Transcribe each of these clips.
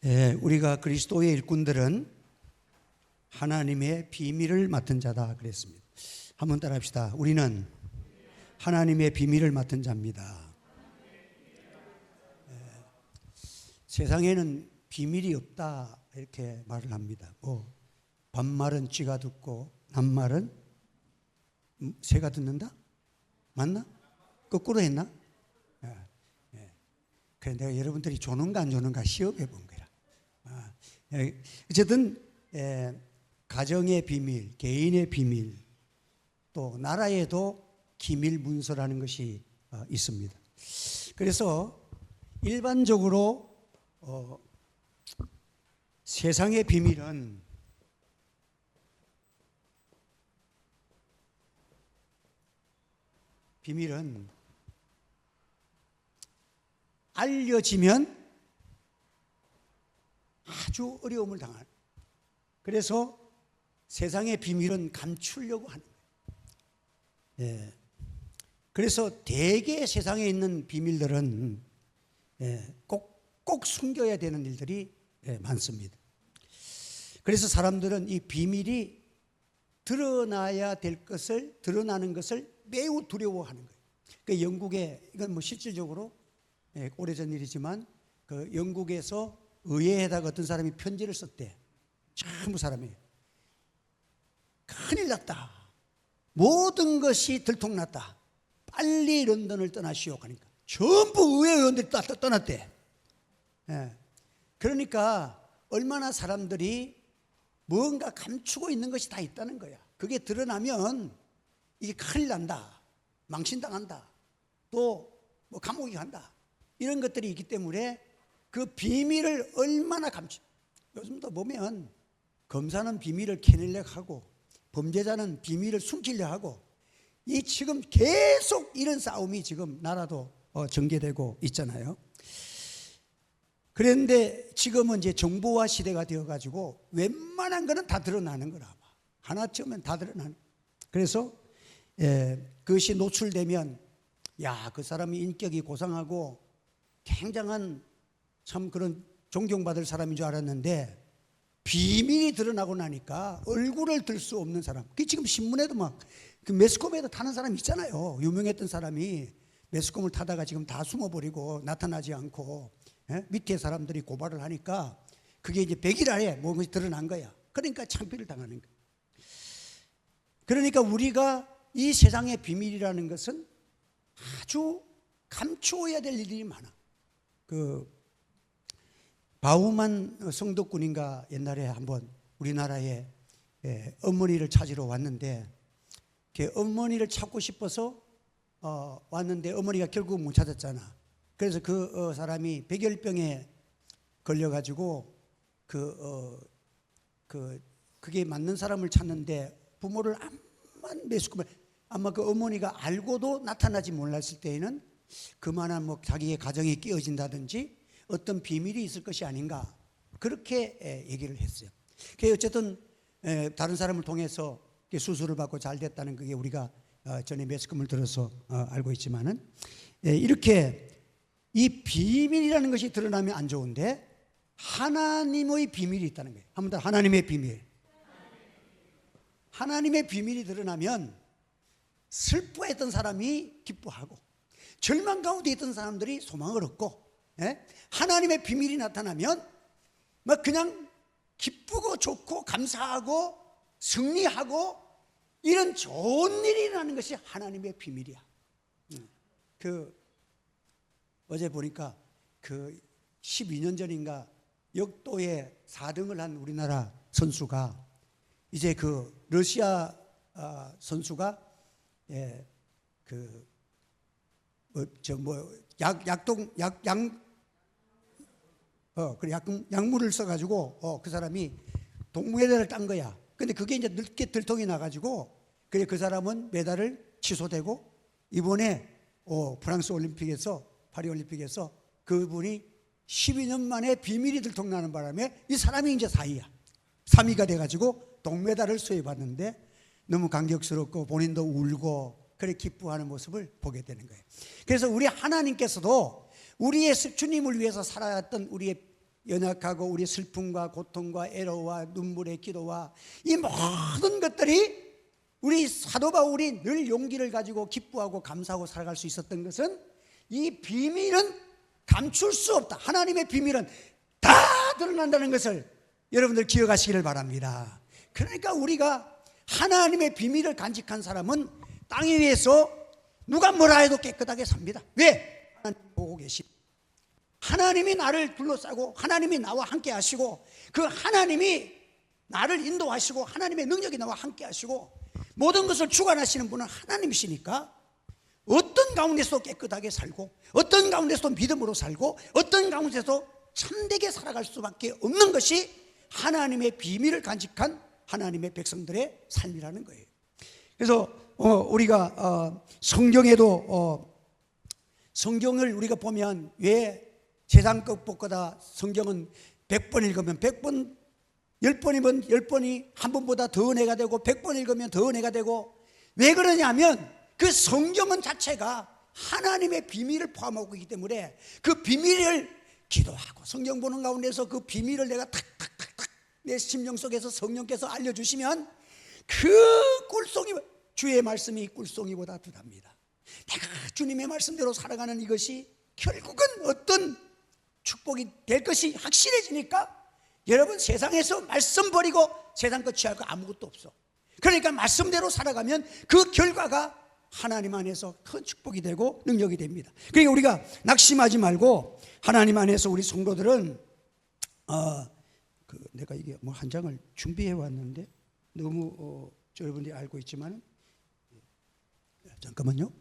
우리가 그리스도의 일꾼들은 하나님의 비밀을 맡은 자다 그랬습니다. 한번 따라합시다. 우리는 하나님의 비밀을 맡은 자입니다. 세상에는 비밀이 없다 이렇게 말을 합니다. 반말은 쥐가 듣고 낱말은 새가 듣는다? 맞나? 거꾸로 했나? 그래 내가 여러분들이 조는가 안 조는가 시험해 본 거야. 어쨌든 가정의 비밀, 개인의 비밀, 또 나라에도 기밀 문서라는 것이 있습니다. 그래서 일반적으로 세상의 비밀은 알려지면 아주 어려움을 당하는. 그래서 세상의 비밀은 감추려고 하는 거예요. 그래서 대개 세상에 있는 비밀들은 꼭 숨겨야 되는 일들이 많습니다. 그래서 사람들은 이 비밀이 드러나는 것을 매우 두려워하는 거예요. 그 영국에 이건 실질적으로 오래전 일이지만 그 영국에서 의회에다가 어떤 사람이 편지를 썼대. 전부 사람이 큰일 났다. 모든 것이 들통났다. 빨리 런던을 떠나시오. 하니까 전부 의회 의원들이 떠났대. 그러니까 얼마나 사람들이 뭔가 감추고 있는 것이 다 있다는 거야. 그게 드러나면 이게 큰일 난다. 망신당한다. 또 뭐 감옥에 간다. 이런 것들이 있기 때문에 그 비밀을 얼마나 요즘도 보면 검사는 비밀을 캐내려고 하고 범죄자는 비밀을 숨기려고 하고 이 지금 계속 이런 싸움이 지금 나라도 전개되고 있잖아요. 그런데 지금은 이제 정보화 시대가 되어가지고 웬만한 거는 다 드러나는 거라. 하나쯤은 다 드러나는. 그래서 그것이 노출되면 그 사람이 인격이 고상하고 굉장한 참 그런 존경받을 사람인 줄 알았는데 비밀이 드러나고 나니까 얼굴을 들 수 없는 사람. 그게 지금 신문에도 막 그 매스컴에도 타는 사람이 있잖아요. 유명했던 사람이 매스컴을 타다가 지금 다 숨어버리고 나타나지 않고 밑에 사람들이 고발을 하니까 그게 이제 100일 안에 뭔가 드러난 거야. 그러니까 창피를 당하는 거야. 그러니까 우리가 이 세상의 비밀이라는 것은 아주 감추어야 될 일이 많아. 바우만 성덕군인가 옛날에 한번 우리나라에 어머니를 찾으러 왔는데 어머니를 찾고 싶어서 왔는데 어머니가 결국 못 찾았잖아. 그래서 그 사람이 백열병에 걸려가지고 그게 맞는 사람을 찾는데 부모를 암만 매스컴을 아마 그 어머니가 알고도 나타나지 몰랐을 때에는 그만한 뭐 자기의 가정이 깨어진다든지 어떤 비밀이 있을 것이 아닌가 그렇게 얘기를 했어요. 어쨌든 다른 사람을 통해서 수술을 받고 잘 됐다는 그게 우리가 전에 매스컴을 들어서 알고 있지만은 이렇게 이 비밀이라는 것이 드러나면 안 좋은데 하나님의 비밀이 있다는 거예요. 한번 더 하나님의 비밀. 하나님의 비밀이 드러나면 슬퍼했던 사람이 기뻐하고 절망 가운데 있던 사람들이 소망을 얻고 하나님의 비밀이 나타나면 막 그냥 기쁘고 좋고 감사하고 승리하고 이런 좋은 일이 일어나는 것이 하나님의 비밀이야. 어제 보니까 12년 전인가 역도에 4등을 한 우리나라 선수가 이제 러시아 선수가 약물을 써가지고 그 사람이 동메달을 딴 거야. 근데 그게 이제 늦게 들통이 나가지고 그 사람은 메달을 취소되고 이번에 프랑스 올림픽에서 파리 올림픽에서 그분이 12년 만에 비밀이 들통나는 바람에 이 사람이 이제 3위가 돼가지고 동메달을 수여받는데 너무 감격스럽고 본인도 울고 그렇게 기뻐하는 모습을 보게 되는 거예요. 그래서 우리 하나님께서도 우리의 주님을 위해서 살아왔던 우리의 연약하고 우리 슬픔과 고통과 애로와 눈물의 기도와 이 모든 것들이 우리 사도 바울이 늘 용기를 가지고 기뻐하고 감사하고 살아갈 수 있었던 것은 이 비밀은 감출 수 없다. 하나님의 비밀은 다 드러난다는 것을 여러분들 기억하시기를 바랍니다. 그러니까 우리가 하나님의 비밀을 간직한 사람은 땅 위에서 누가 뭐라 해도 깨끗하게 삽니다. 왜? 하나님 보고 계시. 하나님이 나를 둘러싸고 하나님이 나와 함께 하시고 그 하나님이 나를 인도하시고 하나님의 능력이 나와 함께 하시고 모든 것을 주관하시는 분은 하나님이시니까 어떤 가운데서도 깨끗하게 살고 어떤 가운데서도 믿음으로 살고 어떤 가운데서도 참되게 살아갈 수밖에 없는 것이 하나님의 비밀을 간직한 하나님의 백성들의 삶이라는 거예요. 그래서 우리가 성경에도 성경을 우리가 보면 왜 세상 것보다 성경은 100번 읽으면 100번 10번이면 10번이 한 번보다 더 은혜가 되고 100번 읽으면 더 은혜가 되고 왜 그러냐면 그 성경은 자체가 하나님의 비밀을 포함하고 있기 때문에 그 비밀을 기도하고 성경 보는 가운데서 그 비밀을 내가 탁탁탁탁 내 심령 속에서 성령께서 알려주시면 그 꿀송이 주의 말씀이 꿀송이보다 더 답니다. 내가 주님의 말씀대로 살아가는 이것이 결국은 어떤 축복이 될 것이 확실해지니까 여러분 세상에서 말씀 버리고 세상 것 취할 거 아무것도 없어. 그러니까 말씀대로 살아가면 그 결과가 하나님 안에서 큰 축복이 되고 능력이 됩니다. 그러니까 우리가 낙심하지 말고 하나님 안에서 우리 성도들은 내가 이게 뭐 한 장을 준비해 왔는데 너무 여러분들이 알고 있지만 잠깐만요.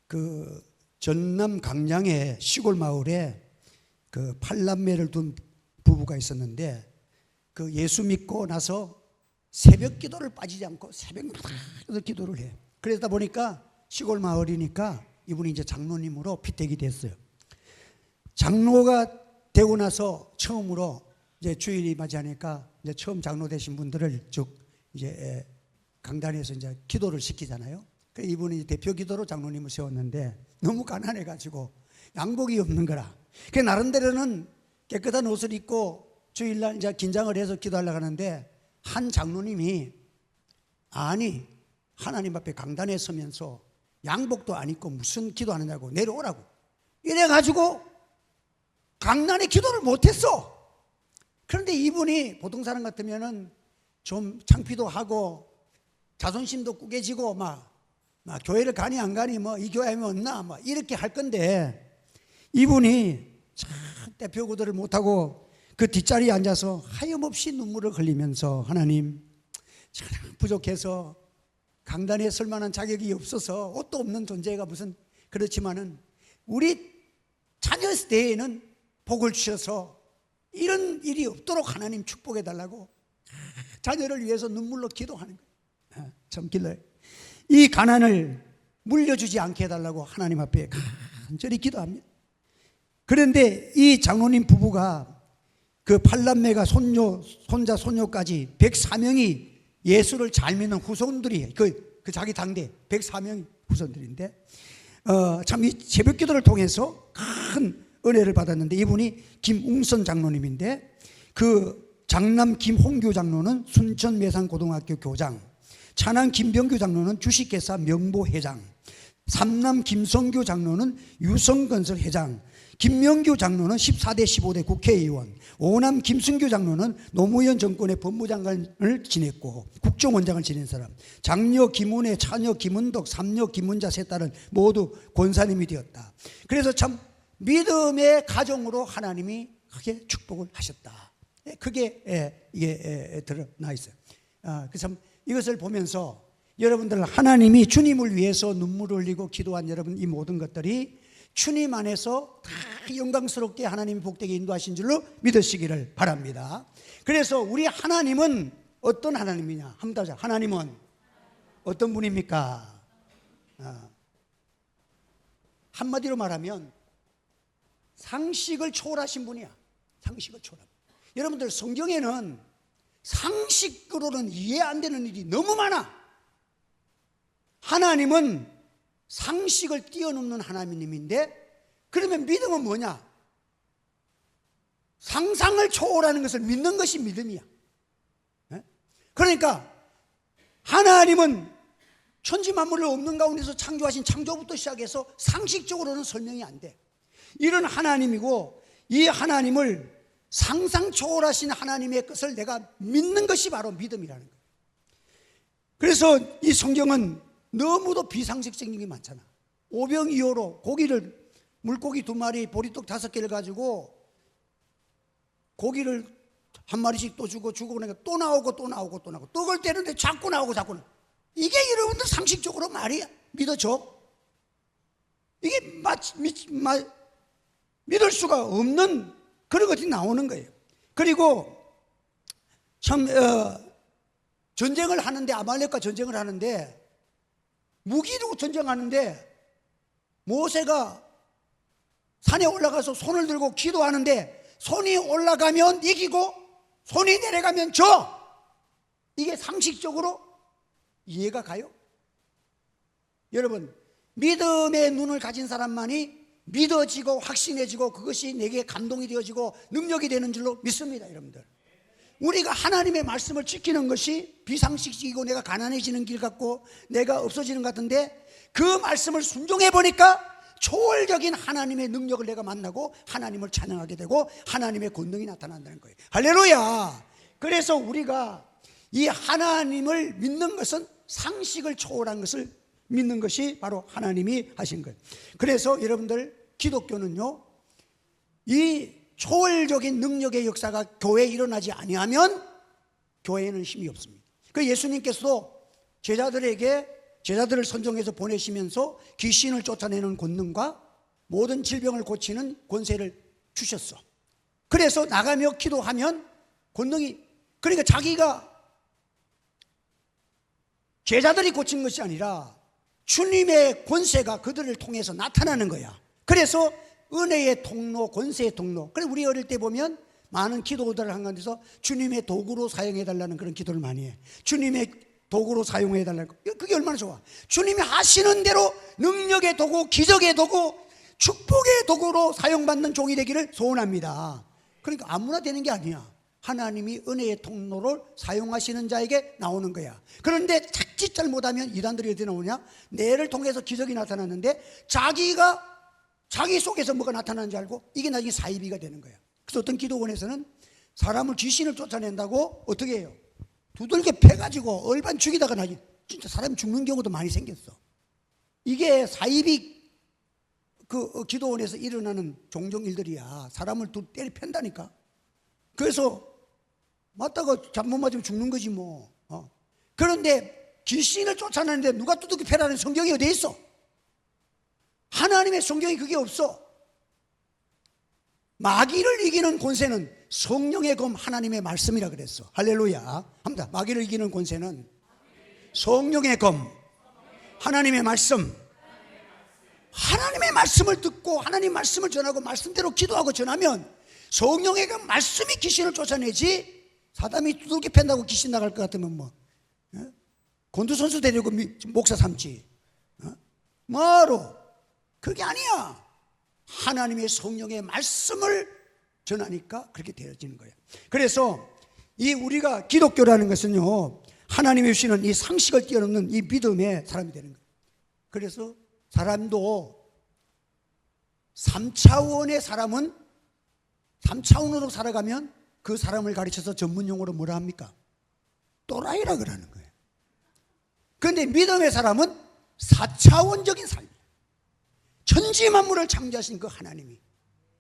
그 전남 강량의 시골 마을에 그 8남매를 둔 부부가 있었는데 그 예수 믿고 나서 새벽 기도를 빠지지 않고 새벽마다 기도를 해. 그러다 보니까 시골 마을이니까 이분이 이제 장로님으로 피택이 됐어요. 장로가 되고 나서 처음으로 이제 주일이 맞이하니까 이제 처음 장로 되신 분들을 쭉 이제 강단에서 이제 기도를 시키잖아요. 이분이 대표 기도로 장로님을 세웠는데 너무 가난해가지고 양복이 없는 거라. 그 나름대로는 깨끗한 옷을 입고 주일날 이제 긴장을 해서 기도하려고 하는데 한 장로님이 아니 하나님 앞에 강단에 서면서 양복도 안 입고 무슨 기도하느냐고 내려오라고 이래가지고 강단에 기도를 못했어. 그런데 이분이 보통 사람 같으면은 좀 창피도 하고 자존심도 꾸겨지고 막 교회를 가니 안 가니 뭐 이 교회 하면 없나 뭐 이렇게 할 건데 이분이 참 대표 기도를 못하고 그 뒷자리에 앉아서 하염없이 눈물을 흘리면서 하나님 참 부족해서 강단에 설 만한 자격이 없어서 옷도 없는 존재가 무슨 그렇지만은 우리 자녀 세대에는 복을 주셔서 이런 일이 없도록 하나님 축복해 달라고 자녀를 위해서 눈물로 기도하는 거예요. 참 길러요. 이 가난을 물려주지 않게 해달라고 하나님 앞에 간절히 기도합니다. 그런데 이 장로님 부부가 그 8남매가 손자, 손녀까지 104명이 예수를 잘 믿는 후손들이 그 자기 당대 104명이 후손들인데 참 이 새벽 기도를 통해서 큰 은혜를 받았는데 이분이 김웅선 장로님인데 그 장남 김홍규 장로는 순천 매산고등학교 교장, 차남 김병규 장로는 주식회사 명보 회장, 삼남 김성규 장로는 유성건설 회장, 김명규 장로는 14대 15대 국회의원, 오남 김승규 장로는 노무현 정권의 법무장관을 지냈고 국정원장을 지낸 사람, 장녀 김은혜, 차녀 김은덕, 삼녀 김은자 세 딸은 모두 권사님이 되었다. 그래서 참 믿음의 가정으로 하나님이 크게 축복을 하셨다. 그게 이게 드러나 있어요. 그래서 참 이것을 보면서 여러분들 하나님이 주님을 위해서 눈물을 흘리고 기도한 여러분 이 모든 것들이 주님 안에서 다 영광스럽게 하나님이 복되게 인도하신 줄로 믿으시기를 바랍니다. 그래서 우리 하나님은 어떤 하나님이냐? 한번 더 하나님은 어떤 분입니까? 한마디로 말하면 상식을 초월하신 분이야. 상식을 초월합니다. 여러분들 성경에는 상식으로는 이해 안 되는 일이 너무 많아. 하나님은 상식을 뛰어넘는 하나님인데, 그러면 믿음은 뭐냐? 상상을 초월하는 것을 믿는 것이 믿음이야. 그러니까 하나님은 천지 만물을 없는 가운데서 창조하신 창조부터 시작해서 상식적으로는 설명이 안 돼. 이런 하나님이고, 이 하나님을 상상 초월하신 하나님의 것을 내가 믿는 것이 바로 믿음이라는 거예요. 그래서 이 성경은 너무도 비상식적인 게 많잖아. 오병이어로 물고기 2마리, 보리떡 5개를 가지고 고기를 한 마리씩 또 주고 그러니까 또 나오고 떡을 떼는데 자꾸 나오고. 이게 여러분들 상식적으로 말이 믿어져? 이게 믿을 수가 없는 그런 것이 나오는 거예요. 그리고 참 전쟁을 하는데, 아말렉과 전쟁을 하는데, 무기로 전쟁하는데 모세가 산에 올라가서 손을 들고 기도하는데 손이 올라가면 이기고 손이 내려가면 져. 이게 상식적으로 이해가 가요? 여러분, 믿음의 눈을 가진 사람만이 믿어지고 확신해지고 그것이 내게 감동이 되어지고 능력이 되는 줄로 믿습니다. 여러분들, 우리가 하나님의 말씀을 지키는 것이 비상식이고 내가 가난해지는 길 같고 내가 없어지는 것 같은데, 그 말씀을 순종해 보니까 초월적인 하나님의 능력을 내가 만나고 하나님을 찬양하게 되고 하나님의 권능이 나타난다는 거예요. 할렐루야. 그래서 우리가 이 하나님을 믿는 것은 상식을 초월한 것을 믿는 것이 바로 하나님이 하신 거예요. 그래서 여러분들, 기독교는요, 이 초월적인 능력의 역사가 교회에 일어나지 아니하면 교회에는 힘이 없습니다. 그 예수님께서도 제자들을 선정해서 보내시면서 귀신을 쫓아내는 권능과 모든 질병을 고치는 권세를 주셨어. 그래서 나가며 기도하면 권능이, 그러니까 자기가 제자들이 고친 것이 아니라 주님의 권세가 그들을 통해서 나타나는 거야. 그래서 은혜의 통로, 권세의 통로. 그래서 우리 어릴 때 보면 많은 기도들을 한 가운데서 주님의 도구로 사용해달라는 그런 기도를 많이 해. 주님의 도구로 사용해달라는 거. 그게 얼마나 좋아. 주님이 하시는 대로 능력의 도구, 기적의 도구, 축복의 도구로 사용받는 종이 되기를 소원합니다. 그러니까 아무나 되는 게 아니야. 하나님이 은혜의 통로를 사용하시는 자에게 나오는 거야. 그런데 자칫 잘못하면 이단들이 어디 나오냐? 내를 통해서 기적이 나타났는데 자기 속에서 뭐가 나타나는 줄 알고 이게 나중에 사이비가 되는 거야. 그래서 어떤 기도원에서는 사람을 귀신을 쫓아낸다고 어떻게 해요? 두들겨 패가지고 얼반 죽이다가 나중에 진짜 사람이 죽는 경우도 많이 생겼어. 이게 사이비 그 기도원에서 일어나는 종종 일들이야. 사람을 때려 팬다니까. 그래서 맞다가 잘못 맞으면 죽는 거지 뭐. 그런데 귀신을 쫓아내는데 누가 두들겨 패라는 성경이 어디에 있어? 하나님의 성경이 그게 없어. 마귀를 이기는 권세는 성령의 검 하나님의 말씀이라 그랬어. 할렐루야. 합니다. 마귀를 이기는 권세는 성령의 검 하나님의 말씀. 하나님의 말씀을 듣고 하나님 말씀을 전하고 말씀대로 기도하고 전하면 성령의 그 말씀이 귀신을 쫓아내지, 사람이 두들겨 팬다고 귀신 나갈 것 같으면 뭐 권투 선수 데리고 목사 삼지 뭐로. 그게 아니야. 하나님의 성령의 말씀을 전하니까 그렇게 되어지는 거예요. 그래서 이 우리가 기독교라는 것은요, 하나님이 주시는 이 상식을 뛰어넘는 이 믿음의 사람이 되는 거예요. 그래서 사람도 3차원의 사람은 3차원으로 살아가면 그 사람을 가르쳐서 전문용어로 뭐라 합니까? 또라이라 그러는 거예요. 그런데 믿음의 사람은 4차원적인 삶이에요. 천지 만물을 창조하신 그 하나님이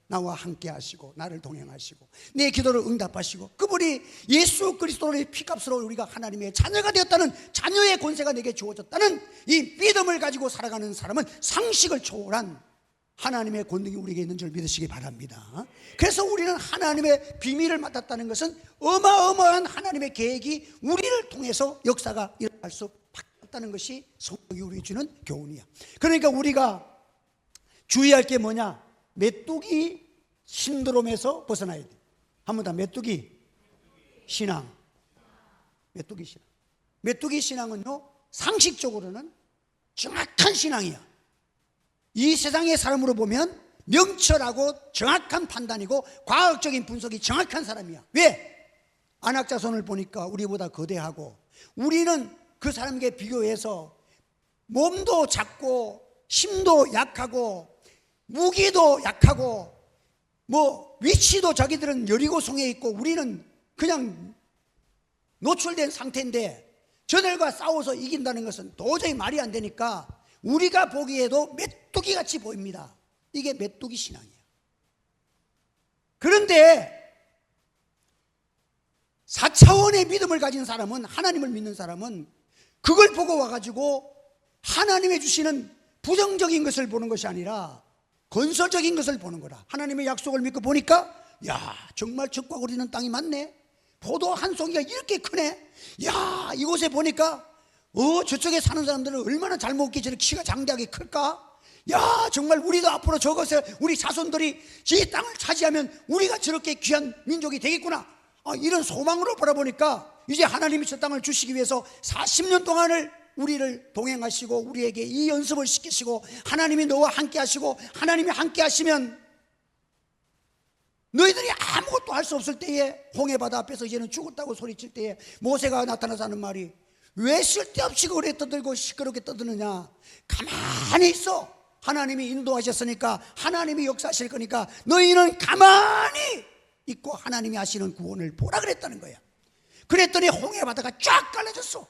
나와 함께 하시고 나를 동행하시고 내 기도를 응답하시고 그분이 예수 그리스도의 피값으로 우리가 하나님의 자녀가 되었다는, 자녀의 권세가 내게 주어졌다는 이 믿음을 가지고 살아가는 사람은 상식을 초월한 하나님의 권능이 우리에게 있는 줄 믿으시기 바랍니다. 그래서 우리는 하나님의 비밀을 맡았다는 것은 어마어마한 하나님의 계획이 우리를 통해서 역사가 일어날 수 있다는 것이 성경이 우리에게 주는 교훈이야. 그러니까 우리가 주의할 게 뭐냐? 메뚜기 신드롬에서 벗어나야 돼. 한번 더. 메뚜기 신앙. 메뚜기 신앙. 메뚜기 신앙은요, 상식적으로는 정확한 신앙이야. 이 세상의 사람으로 보면 명철하고 정확한 판단이고 과학적인 분석이 정확한 사람이야. 왜? 안악자손을 보니까 우리보다 거대하고, 우리는 그 사람에게 비교해서 몸도 작고 힘도 약하고 무기도 약하고 뭐 위치도 자기들은 여리고성에 있고 우리는 그냥 노출된 상태인데, 저들과 싸워서 이긴다는 것은 도저히 말이 안 되니까 우리가 보기에도 메뚜기 같이 보입니다. 이게 메뚜기 신앙이에요. 그런데 4차원의 믿음을 가진 사람은, 하나님을 믿는 사람은 그걸 보고 와가지고 하나님의 주시는 부정적인 것을 보는 것이 아니라 건설적인 것을 보는 거라. 하나님의 약속을 믿고 보니까, 야, 정말 적과 우리는 땅이 많네. 포도 한 송이가 이렇게 크네. 야, 이곳에 보니까 저쪽에 사는 사람들은 얼마나 잘 먹기 저렇게 키가 장대하게 클까? 야, 정말 우리도 앞으로 저것에 우리 자손들이 이 땅을 차지하면 우리가 저렇게 귀한 민족이 되겠구나. 이런 소망으로 바라보니까 이제 하나님이 저 땅을 주시기 위해서 40년 동안을 우리를 동행하시고 우리에게 이 연습을 시키시고, 하나님이 너와 함께 하시고, 하나님이 함께 하시면 너희들이 아무것도 할 수 없을 때에, 홍해바다 앞에서 이제는 죽었다고 소리칠 때에 모세가 나타나서 하는 말이, 왜 쓸데없이 그래 떠들고 시끄럽게 떠드느냐. 가만히 있어. 하나님이 인도하셨으니까, 하나님이 역사하실 거니까 너희는 가만히 있고 하나님이 하시는 구원을 보라 그랬다는 거야. 그랬더니 홍해바다가 쫙 갈라졌어.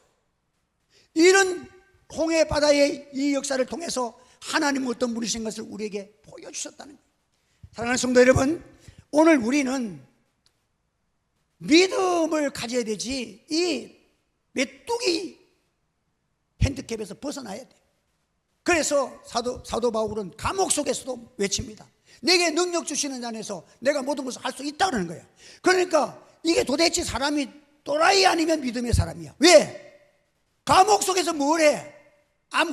이런 홍해바다의 이 역사를 통해서 하나님은 어떤 분이신 것을 우리에게 보여주셨다는 거예요. 사랑하는 성도 여러분, 오늘 우리는 믿음을 가져야 되지, 이 메뚜기 핸디캡에서 벗어나야 돼. 그래서 사도 바울은 감옥 속에서도 외칩니다. 내게 능력 주시는 자에서 내가 모든 것을 할 수 있다는 거야. 그러니까 이게 도대체 사람이 또라이 아니면 믿음의 사람이야. 왜? 감옥 속에서 뭘 해?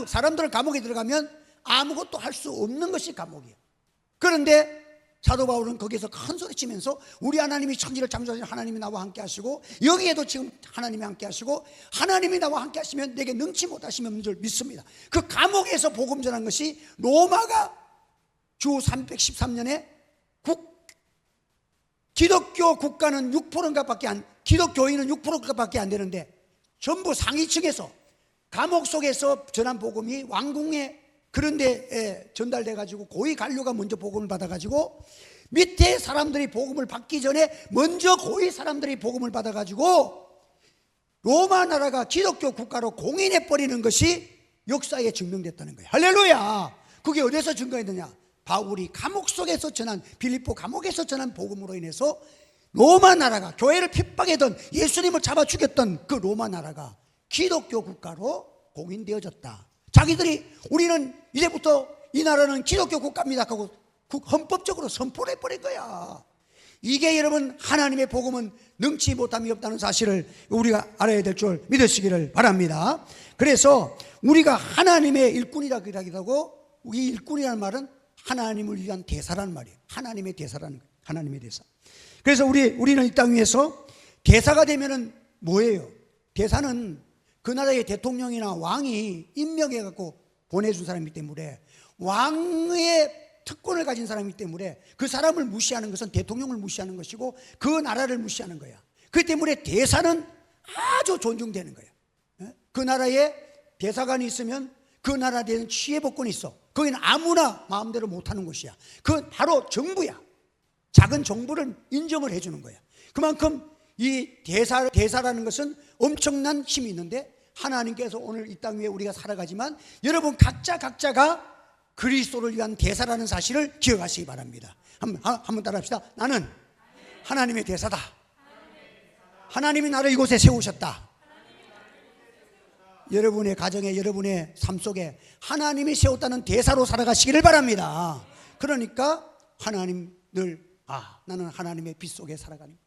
사람들은 감옥에 들어가면 아무것도 할 수 없는 것이 감옥이야. 그런데 사도 바울은 거기서 큰 소리 치면서, 우리 하나님이 천지를 창조하신 하나님이 나와 함께 하시고, 여기에도 지금 하나님이 함께 하시고, 하나님이 나와 함께 하시면 내게 능치 못하시면 줄 믿습니다. 그 감옥에서 복음 전한 것이, 로마가 주 313년에 기독교 국가는 6%인가밖에 기독교인은 6%밖에 안 되는데, 전부 상위층에서 감옥 속에서 전한 복음이 왕궁에 그런 데 전달돼 가지고, 고위 관료가 먼저 복음을 받아 가지고, 밑에 사람들이 복음을 받기 전에 먼저 고위 사람들이 복음을 받아 가지고 로마 나라가 기독교 국가로 공인해 버리는 것이 역사에 증명됐다는 거예요. 할렐루야. 그게 어디서 증거했느냐? 바울이 감옥 속에서 전한, 빌립보 감옥에서 전한 복음으로 인해서 로마 나라가, 교회를 핍박했던, 예수님을 잡아 죽였던 그 로마 나라가 기독교 국가로 공인되어졌다. 자기들이 우리는 이제부터 이 나라는 기독교 국가입니다 하고 헌법적으로 선포를 해버린 거야. 이게 여러분, 하나님의 복음은 능치 못함이 없다는 사실을 우리가 알아야 될 줄 믿으시기를 바랍니다. 그래서 우리가 하나님의 일꾼이라기도 하고, 이 일꾼이라는 말은 하나님을 위한 대사라는 말이에요. 하나님의 대사라는 거예요. 하나님의 대사. 그래서 우리는 이 땅 위에서 대사가 되면은 뭐예요? 대사는 그 나라의 대통령이나 왕이 임명해 갖고 보내준 사람이기 때문에, 왕의 특권을 가진 사람이기 때문에 그 사람을 무시하는 것은 대통령을 무시하는 것이고 그 나라를 무시하는 거야. 그렇기 때문에 대사는 아주 존중되는 거야. 그 나라에 대사관이 있으면 그 나라에 대한 취해복권이 있어. 거기는 아무나 마음대로 못하는 곳이야. 그건 바로 정부야. 작은 정부를 인정을 해주는 거야. 그만큼 이 대사라는 것은 엄청난 힘이 있는데, 하나님께서 오늘 이 땅 위에 우리가 살아가지만 여러분 각자가 그리스도를 위한 대사라는 사실을 기억하시기 바랍니다. 한번 따라합시다. 나는 하나님의 대사다. 하나님이 나를 이곳에 세우셨다. 여러분의 가정에, 여러분의 삶 속에 하나님이 세웠다는 대사로 살아가시기를 바랍니다. 그러니까 하나님 늘, 나는 하나님의 빛 속에 살아가는,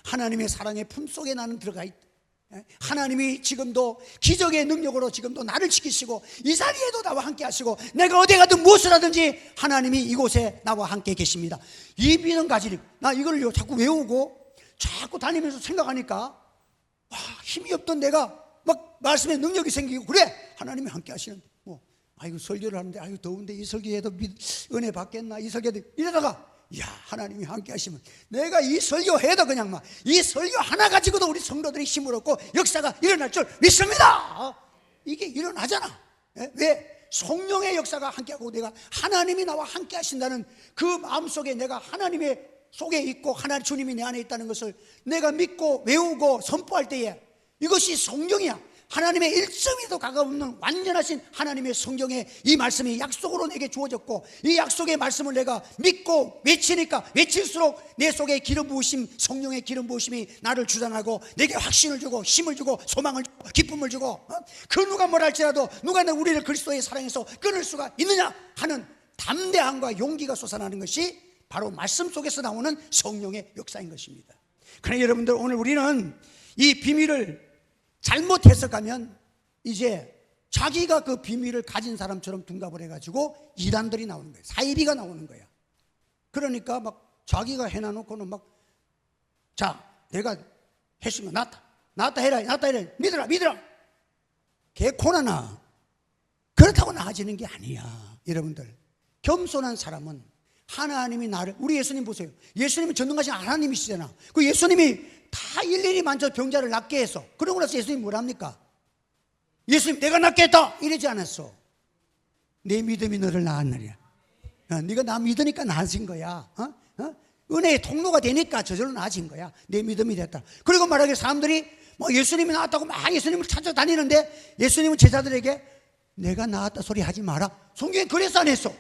하나님의 사랑의 품 속에 나는 들어가 있다. 하나님이 지금도 기적의 능력으로 지금도 나를 지키시고 이 자리에도 나와 함께 하시고, 내가 어디 가든 무엇을 하든지 하나님이 이곳에 나와 함께 계십니다. 이 믿음 가지니, 나 이걸 자꾸 외우고 자꾸 다니면서 생각하니까 힘이 없던 내가 막 말씀에 능력이 생기고, 그래 하나님이 함께 하시는데 아이고 설교를 하는데 아이고 더운데 이 설교에도 은혜 받겠나 이 설교도 이러다가 야 하나님이 함께 하시면 내가 이 설교해도 그냥 막 이 설교 하나 가지고도 우리 성도들이 힘을 얻고 역사가 일어날 줄 믿습니다. 이게 일어나잖아. 왜? 성령의 역사가 함께하고 내가 하나님이 나와 함께 하신다는 그 마음속에 내가 하나님의 속에 있고 하나님 주님이 내 안에 있다는 것을 내가 믿고 외우고 선포할 때에 이것이 성령이야. 하나님의 일점에도 가까운 완전하신 하나님의 성경에 이 말씀이 약속으로 내게 주어졌고 이 약속의 말씀을 내가 믿고 외치니까 외칠수록 내 속에 기름 부으심 성령의 기름 부으심이 나를 주장하고 내게 확신을 주고 힘을 주고 소망을 주고 기쁨을 주고 그 누가 뭘 할지라도 누가 우리를 그리스도의 사랑에서 끊을 수가 있느냐 하는 담대함과 용기가 솟아나는 것이 바로 말씀 속에서 나오는 성령의 역사인 것입니다. 그러나 여러분들 오늘 우리는 이 비밀을 잘못 해석하면 이제 자기가 그 비밀을 가진 사람처럼 둔갑을 해가지고 이단들이 나오는 거예요. 사이비가 나오는 거야. 그러니까 막 자기가 해놔놓고는 막 자 내가 했으면 낫다 해라 믿으라 개코나나 그렇다고 나아지는 게 아니야. 여러분들 겸손한 사람은 하나님이 나를 우리 예수님 보세요. 예수님은 전능하신 하나님이시잖아. 그 예수님이 다 일일이 만져 병자를 낫게 해서 그러고 나서 예수님이 뭐랍니까? 예수님 내가 낫게 했다 이러지 않았어. 내 믿음이 너를 낳았느냐. 네가 나 믿으니까 나아진 거야. 은혜의 통로가 되니까 저절로 나아진 거야. 내 믿음이 됐다. 그리고 말하기를 사람들이 뭐 예수님이 나았다고 막 예수님을 찾아다니는데 예수님은 제자들에게 내가 나았다 소리 하지 마라. 성경에 그래서 안 했어.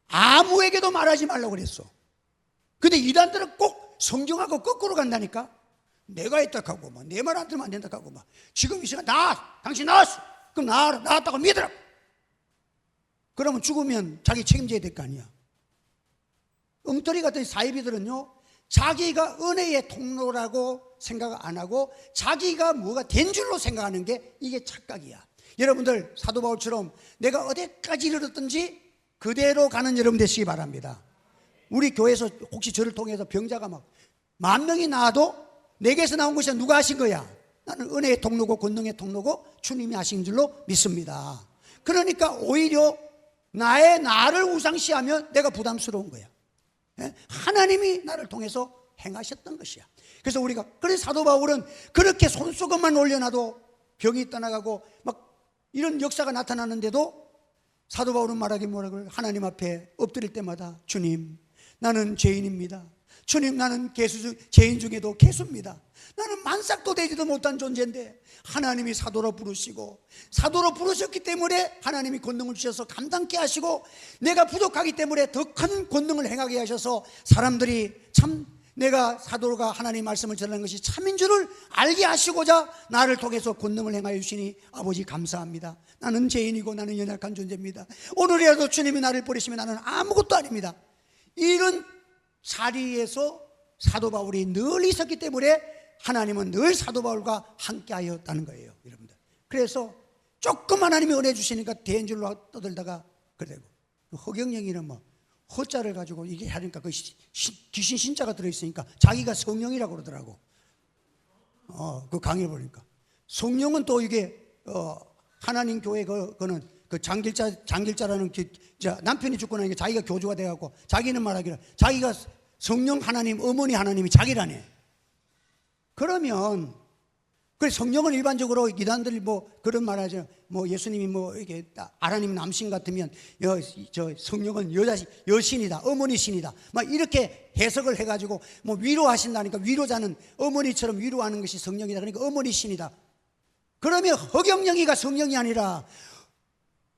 아무에게도 말하지 말라고 그랬어. 근데 이단들은 꼭 성경하고 거꾸로 간다니까. 내가 했다 하고 내 말 안 들으면 안 된다 하고 지금 이 시간 당신 나왔어. 그럼 나왔다고 믿으라. 그러면 죽으면 자기 책임져야 될 거 아니야. 엉터리 같은 사이비들은요 자기가 은혜의 통로라고 생각 안 하고 자기가 뭐가 된 줄로 생각하는 게 이게 착각이야. 여러분들 사도 바울처럼 내가 어디까지 이르렀든지 그대로 가는 여러분 되시기 바랍니다. 우리 교회에서 혹시 저를 통해서 병자가 막 10,000명이 나와도 내게서 나온 것이 누가 하신 거야? 나는 은혜의 통로고 권능의 통로고 주님이 하신 줄로 믿습니다. 그러니까 오히려 나를 우상시하면 내가 부담스러운 거야. 하나님이 나를 통해서 행하셨던 것이야. 그래서 그래서 사도 바울은 그렇게 손수건만 올려놔도 병이 떠나가고 막 이런 역사가 나타나는데도 사도 바울은 뭐라고 하나님 앞에 엎드릴 때마다 주님 나는 죄인입니다. 주님 나는 죄인 중에도 개수입니다. 나는 만삭도 되지도 못한 존재인데 하나님이 사도로 부르시고 사도로 부르셨기 때문에 하나님이 권능을 주셔서 감당케 하시고 내가 부족하기 때문에 더 큰 권능을 행하게 하셔서 사람들이 참 내가 사도가 하나님 말씀을 전하는 것이 참인 줄을 알게 하시고자 나를 통해서 권능을 행하여 주시니 아버지 감사합니다. 나는 죄인이고 나는 연약한 존재입니다. 오늘이라도 주님이 나를 버리시면 나는 아무것도 아닙니다. 이런 자리에서 사도 바울이 늘 있었기 때문에 하나님은 늘 사도 바울과 함께 하였다는 거예요. 여러분들. 그래서 조금 하나님이 은혜 주시니까 대인 줄로 떠들다가 그래고 허경영이는 허자를 가지고 이게 하니까 그 귀신 신자가 들어있으니까 자기가 성령이라고 그러더라고. 그 강의를 보니까 성령은 또 이게 하나님 교회 그거는 그 장길자라는 남편이 죽고 나니까 자기가 교주가 돼갖고 자기는 말하기를 자기가 성령 하나님 어머니 하나님이 자기라네. 그러면 그 성령은 일반적으로 이단들이 그런 말하죠. 예수님이 이게 하나님 남신 같으면 성령은 여신이다, 어머니 신이다. 막 이렇게 해석을 해가지고 위로하신다니까 위로자는 어머니처럼 위로하는 것이 성령이다. 그러니까 어머니 신이다. 그러면 허경영이가 성령이 아니라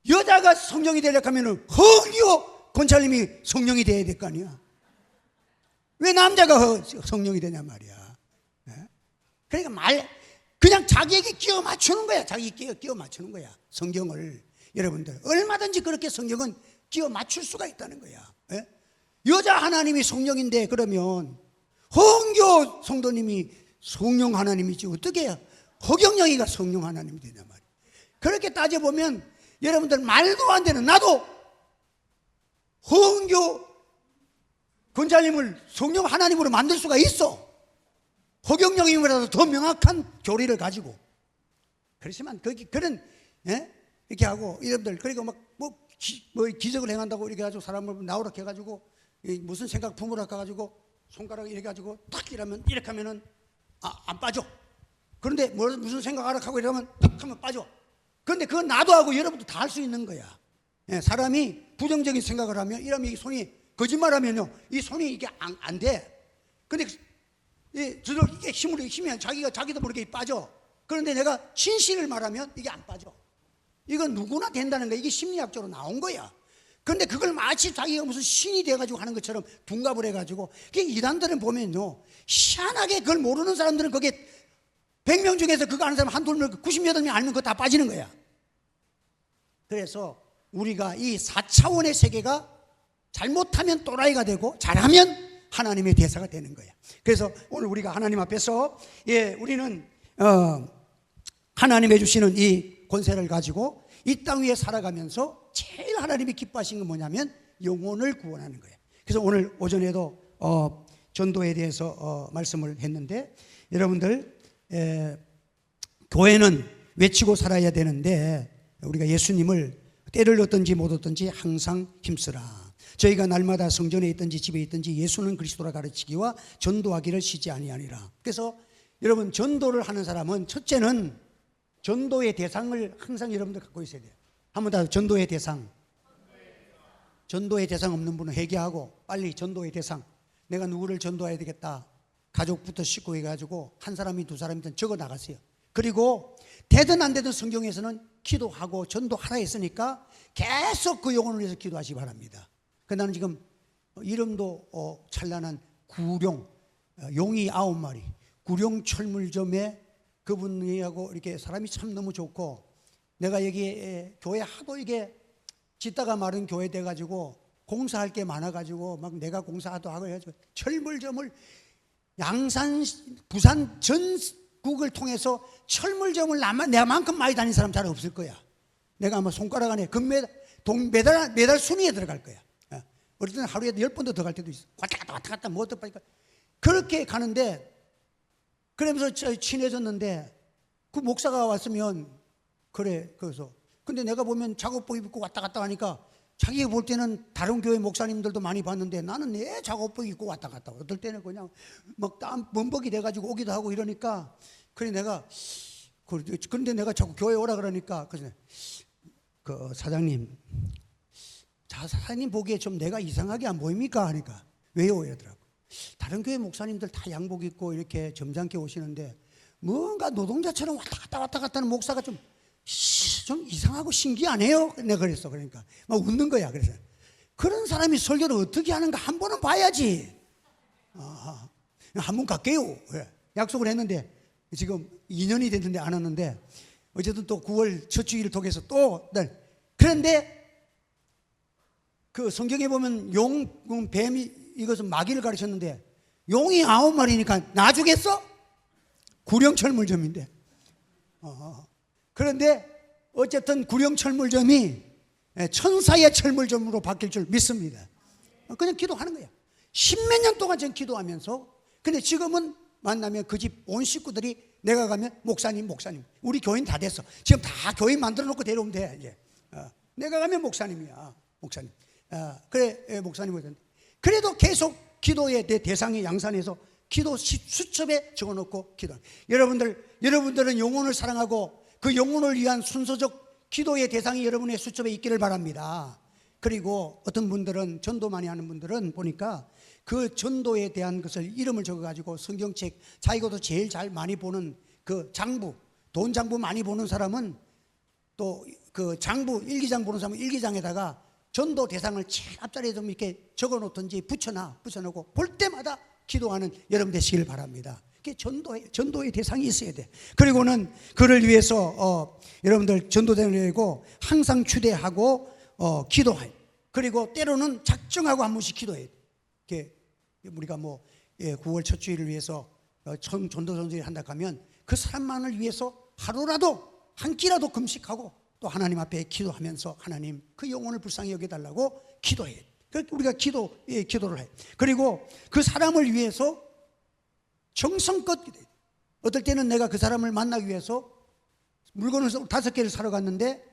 여자가 성령이 되려고 하면 허기호 권찰님이 성령이 돼야 될 거 아니야. 왜 남자가 성령이 되냐 말이야. 그러니까 그냥 자기에게 끼워 맞추는 거야. 자기에게 끼워 맞추는 거야. 성경을. 여러분들 얼마든지 그렇게 성경은 끼워 맞출 수가 있다는 거야. 여자 하나님이 성령인데 그러면 헌교 성도님이 성령 하나님이지 어떻게 허경영이가 성령 하나님이 되냐 말이야. 그렇게 따져보면 여러분들 말도 안 되는 나도 헌교 권사님을 성령 하나님으로 만들 수가 있어. 허경영이보다도 더 명확한 교리를 가지고. 그렇지만 그런 이렇게 하고 여러분들 그리고 막 뭐 기적을 행한다고 이렇게 해가지고 사람을 나오라 해가지고 무슨 생각 품으라 해가지고 손가락 이렇게 해가지고 딱 이러면 이렇게 하면은 안 빠져. 그런데 무슨 생각하라 하고 이러면 딱 하면 빠져. 그런데 그건 나도 하고 여러분도 다 할 수 있는 거야. 예, 사람이 부정적인 생각을 하면 이러면 이 손이 거짓말하면요 이 손이 이게 안 돼. 근데 저도 이게 힘이 자기도 모르게 빠져. 그런데 내가 진실을 말하면 이게 안 빠져. 이건 누구나 된다는 거야. 이게 심리학적으로 나온 거야. 그런데 그걸 마치 자기가 무슨 신이 돼가지고 하는 것처럼 둔갑을 해가지고 이단들은 보면요 희한하게 그걸 모르는 사람들은 그게 100명 중에서 그거 아는 사람 한두 명 98명 알면 그거 다 빠지는 거야. 그래서 우리가 이 4차원의 세계가 잘못하면 또라이가 되고 잘하면 하나님의 대사가 되는 거야. 그래서 오늘 우리가 하나님 앞에서 우리는 하나님이 주시는 이 권세를 가지고 이 땅 위에 살아가면서 제일 하나님이 기뻐하신 건 뭐냐면 영혼을 구원하는 거예요. 그래서 오늘 오전에도 전도에 대해서 말씀을 했는데 여러분들 교회는 외치고 살아야 되는데 우리가 예수님을 때를 얻든지 못 얻든지 항상 힘쓰라. 저희가 날마다 성전에 있든지 집에 있든지 예수는 그리스도라 가르치기와 전도하기를 쉬지 아니하니라. 그래서 여러분 전도를 하는 사람은 첫째는 전도의 대상을 항상 여러분들 갖고 있어야 돼요. 한 번 더 전도의 대상. 전도의 대상 없는 분은 회개하고 빨리 전도의 대상. 내가 누구를 전도해야 되겠다. 가족부터 싣고 해가지고 한 사람이 두 사람이든 적어 나갔어요. 그리고 되든 안 되든 성경에서는 기도하고 전도하라 했으니까 계속 그 영혼을 위해서 기도하시기 바랍니다. 나는 지금 이름도 찬란한 구룡 용이 9마리 구룡 철물점에 그분하고 이렇게 사람이 참 너무 좋고 내가 여기 교회 하도 이게 짓다가 마른 교회 돼가지고 공사할 게 많아가지고 막 내가 공사도 하고 해가지고 철물점을 양산 부산 전국을 통해서 철물점을 내만큼 많이 다닌 사람 잘 없을 거야. 내가 아마 손가락 안에 매달 순위에 들어갈 거야. 어릴 때는 하루에 10번도 더 갈 때도 있어. 왔다 갔다 뭐 어떡 하니까 그렇게 가는데 그러면서 친해졌는데 그 목사가 왔으면 그래 그래서 근데 내가 보면 작업복 입고 왔다 갔다 하니까 자기가 볼 때는 다른 교회 목사님들도 많이 봤는데 나는 내 작업복 입고 왔다 갔다 어떨 때는 그냥 막 땀 범벅이 돼가지고 오기도 하고 이러니까 그래 내가 그런데 내가 자꾸 교회 오라 그러니까 그래서 그 사장님 사장님 보기에 좀 내가 이상하게 안 보입니까 하니까 왜요 이러더라고. 다른 교회 목사님들 다 양복 입고 이렇게 점잖게 오시는데 뭔가 노동자처럼 왔다 갔다 하는 목사가 좀 이상하고 신기하네요. 내가 그랬어. 그러니까 막 웃는 거야. 그래서 그런 사람이 설교를 어떻게 하는가 한 번은 봐야지. 한 번 갈게요. 약속을 했는데 지금 2년이 됐는데 안 왔는데 어쨌든 또 9월 첫 주일을 통해서 또 그런데 그 성경에 보면 용, 뱀이 이것은 마귀를 가르쳤는데 용이 9마리니까 나 주겠어? 구령철물점인데 그런데 어쨌든 구령철물점이 천사의 철물점으로 바뀔 줄 믿습니다. 그냥 기도하는 거야. 10몇 년 동안 전 기도하면서 근데 지금은 만나면 그 집 온 식구들이 내가 가면 목사님 우리 교인 다 됐어. 지금 다 교인 만들어 놓고 데려오면 돼 이제. 내가 가면 목사님이야. 목사님. 그래 목사님. 그래도 계속 기도의 대상의 양산에서 기도 수첩에 적어놓고 기도. 여러분들은 영혼을 사랑하고 그 영혼을 위한 순서적 기도의 대상이 여러분의 수첩에 있기를 바랍니다. 그리고 어떤 분들은 전도 많이 하는 분들은 보니까 그 전도에 대한 것을 이름을 적어가지고 성경책 자기가도 제일 잘 많이 보는 그 장부 돈 장부 많이 보는 사람은 또 그 장부 일기장 보는 사람은 일기장에다가 전도 대상을 제일 앞자리에 좀 이렇게 적어놓든지 붙여놓고 볼 때마다 기도하는 여러분 되시길 바랍니다. 그게 전도의 대상이 있어야 돼. 그리고는 그를 위해서 여러분들 전도되고 항상 추대하고 기도해. 그리고 때로는 작정하고 한 번씩 기도해. 우리가 9월 첫 주일을 위해서 전도전도를 한다 하면 그 사람만을 위해서 하루라도 한 끼라도 금식하고 또 하나님 앞에 기도하면서 하나님 그 영혼을 불쌍히 여겨달라고 기도해. 우리가 기도를 해. 그리고 그 사람을 위해서 정성껏 기도해. 어떨 때는 내가 그 사람을 만나기 위해서 물건을 5개를 사러 갔는데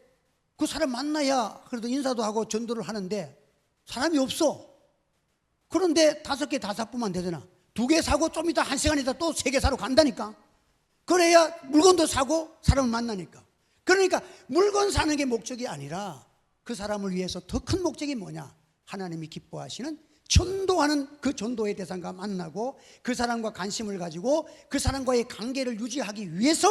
그 사람 만나야 그래도 인사도 하고 전도를 하는데 사람이 없어. 그런데 5개 다 사쁘면 되잖아. 2개 사고 좀 이따 1시간 있다 또 3개 사러 간다니까. 그래야 물건도 사고 사람을 만나니까. 그러니까 물건 사는 게 목적이 아니라 그 사람을 위해서 더 큰 목적이 뭐냐? 하나님이 기뻐하시는 전도하는 그 전도의 대상과 만나고 그 사람과 관심을 가지고 그 사람과의 관계를 유지하기 위해서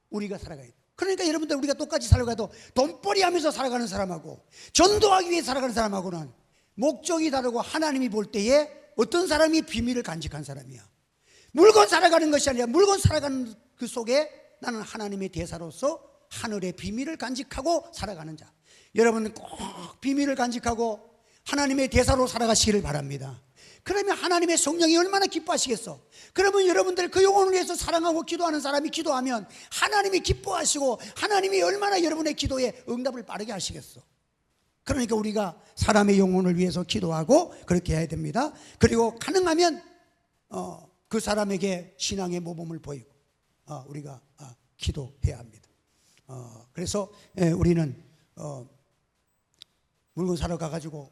우리가 살아가야 돼. 그러니까 여러분들 우리가 똑같이 살아가도 돈벌이 하면서 살아가는 사람하고 전도하기 위해 살아가는 사람하고는 목적이 다르고 하나님이 볼 때에 어떤 사람이 비밀을 간직한 사람이야. 물건 살아가는 것이 아니라 물건 살아가는 그 속에 나는 하나님의 대사로서 하늘의 비밀을 간직하고 살아가는 자. 여러분은 꼭 비밀을 간직하고 하나님의 대사로 살아가시기를 바랍니다. 그러면 하나님의 성령이 얼마나 기뻐하시겠어? 그러면 여러분들 그 영혼을 위해서 사랑하고 기도하는 사람이 기도하면 하나님이 기뻐하시고 하나님이 얼마나 여러분의 기도에 응답을 빠르게 하시겠어? 그러니까 우리가 사람의 영혼을 위해서 기도하고 그렇게 해야 됩니다. 그리고 가능하면 그 사람에게 신앙의 모범을 보이고 우리가 기도해야 합니다. 그래서 우리는 물건 사러 가가지고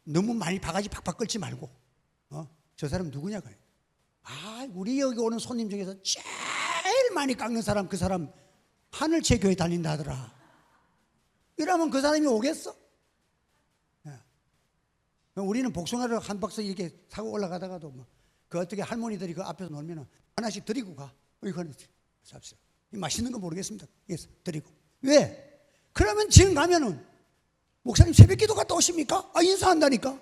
너무 많이 바가지 팍팍 끌지 말고 저 사람 누구냐 그래. 우리 여기 오는 손님 중에서 제일 많이 깎는 사람, 그 사람 하늘채 교회 다닌다 하더라. 이러면 그 사람이 오겠어? 우리는 복숭아를 한 박스 이렇게 사고 올라가다가도 그 어떻게 할머니들이 그 앞에서 놀면 하나씩 드리고 가. 이거는 삽시다. 맛있는 거 모르겠습니다. 그래서 드리고. 왜? 그러면 지금 가면은 목사님 새벽 기도 갔다 오십니까? 인사한다니까.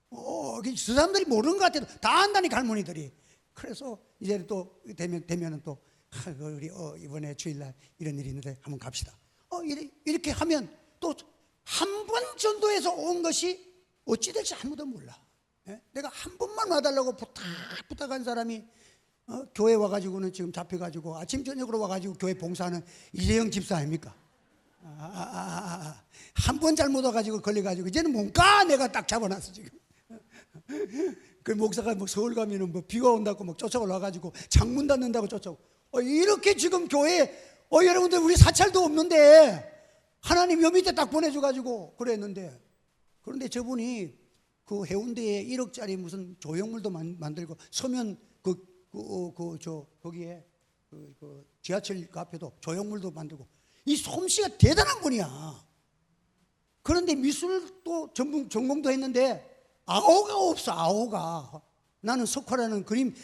그 사람들이 모르는 것 같아도 다 안다니까 할머니들이. 그래서 이제 또 되면은 또 우리 이번에 주일날 이런 일이 있는데 한번 갑시다. 이렇게 하면 또 한 번 전도해서 온 것이 어찌 될지 아무도 몰라. 내가 한 번만 와달라고 부탁한 사람이 교회 와가지고는 지금 잡혀가지고 아침 저녁으로 와가지고 교회 봉사하는 이재영 집사 아닙니까? 한 번 잘못 와가지고 걸려가지고 이제는 못 가. 내가 딱 잡아놨어 지금. 그 목사가 서울 가면은 비가 온다고 쫓아올라 가지고 창문 닫는다고 쫓아오고 이렇게 지금 교회 여러분들 우리 사찰도 없는데 하나님 요 밑에 딱 보내줘가지고 그랬는데, 그런데 저분이 그 해운대에 1억짜리 무슨 조형물도 만들고 서면 거기에 그 지하철 그 앞에도 조형물도 만들고 이 솜씨가 대단한 분이야. 그런데 미술도 전공도 했는데 아오가 없어. 아오가. 나는 석화라는 그림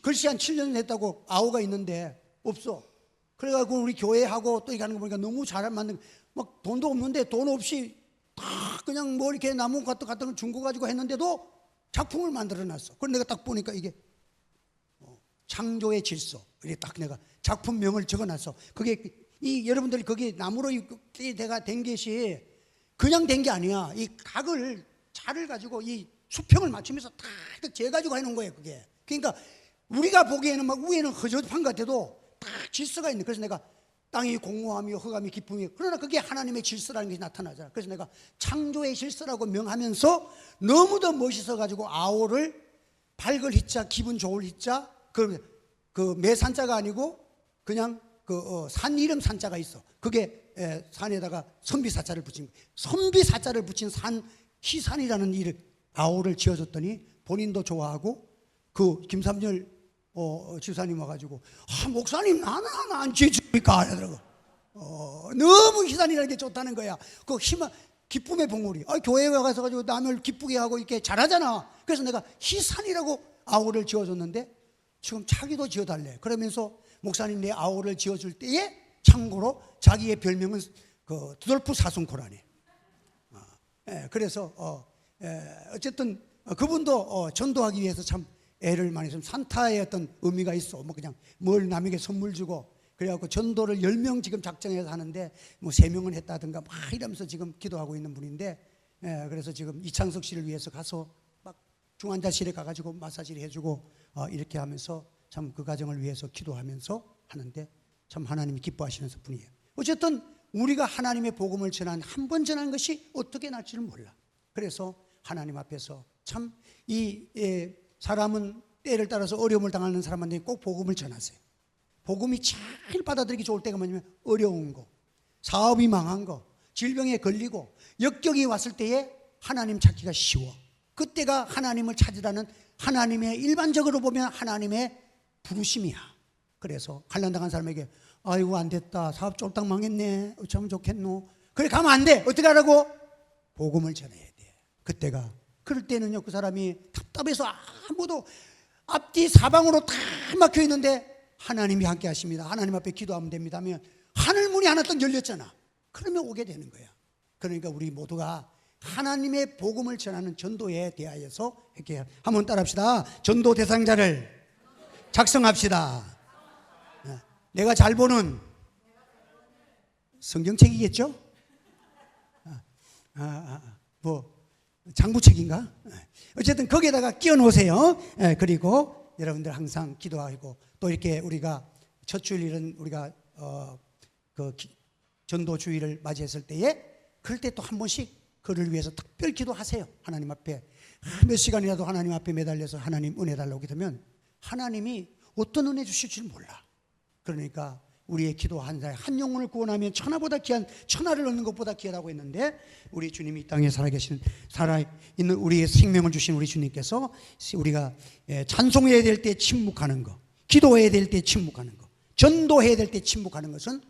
글씨 한 7년 했다고 아오가 있는데 없어. 그래가지고 우리 교회하고 또 이거 하는 거 보니까 너무 잘 만든, 막 돈도 없는데 돈 없이 다 그냥 뭐 이렇게 나무 같은 걸 준 거 가지고 했는데도 작품을 만들어 놨어. 그래서 내가 딱 보니까 이게 창조의 질서. 이렇게 딱 내가 작품명을 적어 놨어. 그게 여러분들이 거기 나무로 내가 된 것이 그냥 된 게 아니야. 이 자를 가지고 이 수평을 맞추면서 다 재가지고 해놓은 거예요, 그게. 그러니까 우리가 보기에는 막 위에는 허접한 것 같아도 딱 질서가 있는. 그래서 내가 땅이 공허하며 흑암이 깊음이, 그러나 그게 하나님의 질서라는 게 나타나잖아. 그래서 내가 창조의 질서라고 명하면서 너무도 멋있어 가지고 아오를 밝을 희자, 기분 좋을 희자, 그 매산자가 아니고 그냥 산 이름 산자가 있어. 그게 산에다가 선비사자를 붙인 거예요. 선비사자를 붙인 산, 희산이라는 이름 아오를 지어줬더니 본인도 좋아하고 그 김삼열 지사님 와가지고 목사님 나는 하나 안 지어줍니까? 하더라고. 너무 희산이라는 게 좋다는 거야. 그 희망, 기쁨의 봉우리. 교회에 가서 가지고 남을 기쁘게 하고 이렇게 잘하잖아. 그래서 내가 희산이라고 아오를 지어줬는데 지금 자기도 지어달래. 그러면서 목사님 내 아오를 지어줄 때에 참고로 자기의 별명은 그 두돌프 사순코라니. 그래서 어쨌든 그분도 전도하기 위해서 참 애를 많이 좀 산타의 어떤 의미가 있어. 그냥 뭘 남에게 선물 주고 그래갖고 전도를 10명 지금 작정해서 하는데 3명은 했다든가 막 이러면서 지금 기도하고 있는 분인데, 그래서 지금 이창석 씨를 위해서 가서 막 중환자실에 가가지고 마사지를 해주고 이렇게 하면서 참 그 가정을 위해서 기도하면서 하는데 참 하나님이 기뻐하시는 분이에요. 어쨌든 우리가 하나님의 복음을 전한, 한 번 전한 것이 어떻게 날지를 몰라. 그래서 하나님 앞에서 참 사람은 때를 따라서 어려움을 당하는 사람한테 꼭 복음을 전하세요. 복음이 제일 받아들이기 좋을 때가 뭐냐면 어려운 거, 사업이 망한 거, 질병에 걸리고 역경이 왔을 때에 하나님 찾기가 쉬워. 그때가 하나님을 찾으라는 하나님의, 일반적으로 보면 하나님의 부르심이야. 그래서 환난당한 사람에게 아이고 안 됐다, 사업 쫄딱 망했네, 어쩌면 좋겠노, 그래 가면 안 돼. 어떻게 하라고? 복음을 전해야 돼. 그때가, 그럴 때는요, 그 사람이 답답해서 아무도 앞뒤 사방으로 다 막혀 있는데 하나님이 함께 하십니다, 하나님 앞에 기도하면 됩니다 하면 하늘 문이 하나 딱 열렸잖아. 그러면 오게 되는 거야. 그러니까 우리 모두가 하나님의 복음을 전하는 전도에 대하여서 이렇게 한번 따라합시다. 전도 대상자를 작성합시다. 내가 잘 보는 성경책이겠죠? 뭐 장부책인가? 어쨌든 거기에다가 끼워 놓으세요. 그리고 여러분들 항상 기도하고, 또 이렇게 우리가 첫 주일은 우리가 전도 주일을 맞이했을 때에, 그럴 때 또 한 번씩 그를 위해서 특별 기도하세요. 하나님 앞에 몇 시간이라도 하나님 앞에 매달려서 하나님 은혜 달라고 기도하면 하나님이 어떤 은혜 주실 줄 몰라. 그러니까 우리의 기도 한 영혼을 구원하면 천하보다 귀한, 천하를 얻는 것보다 귀하다고 했는데, 우리 주님이 이 땅에 살아있는 우리의 생명을 주신 우리 주님께서 우리가 찬송해야 될 때 침묵하는 것, 기도해야 될 때 침묵하는 것, 전도해야 될 때 침묵하는 것은,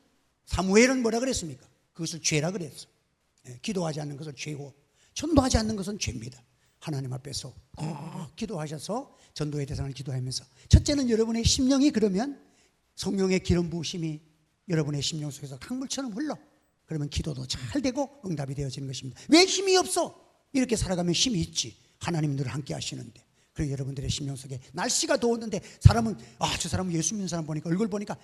사무엘은 뭐라 그랬습니까? 그것을 죄라 그랬어. 기도하지 않는 것은 죄고 전도하지 않는 것은 죄입니다. 하나님 앞에서 기도하셔서 전도의 대상을 기도하면서, 첫째는 여러분의 심령이, 그러면 성령의 기름 부으심이 여러분의 심령 속에서 강물처럼 흘러, 그러면 기도도 잘 되고 응답이 되어지는 것입니다. 왜 힘이 없어? 이렇게 살아가면 힘이 있지. 하나님 늘 함께 하시는데. 그리고 여러분들의 심령 속에 날씨가 더웠는데 사람은, 저 사람은 예수 믿는 사람 보니까, 얼굴 보니까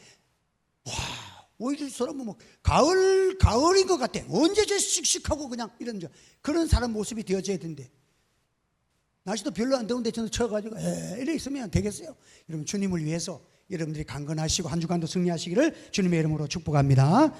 오히려 저 사람은 뭐 가을인 것 같아. 언제 저 씩씩하고 그냥 이런, 그런 사람 모습이 되어져야 된대. 날씨도 별로 안 더운데 저는 쳐가지고 이래 있으면 되겠어요? 여러분, 주님을 위해서 여러분들이 강건하시고 한 주간도 승리하시기를 주님의 이름으로 축복합니다.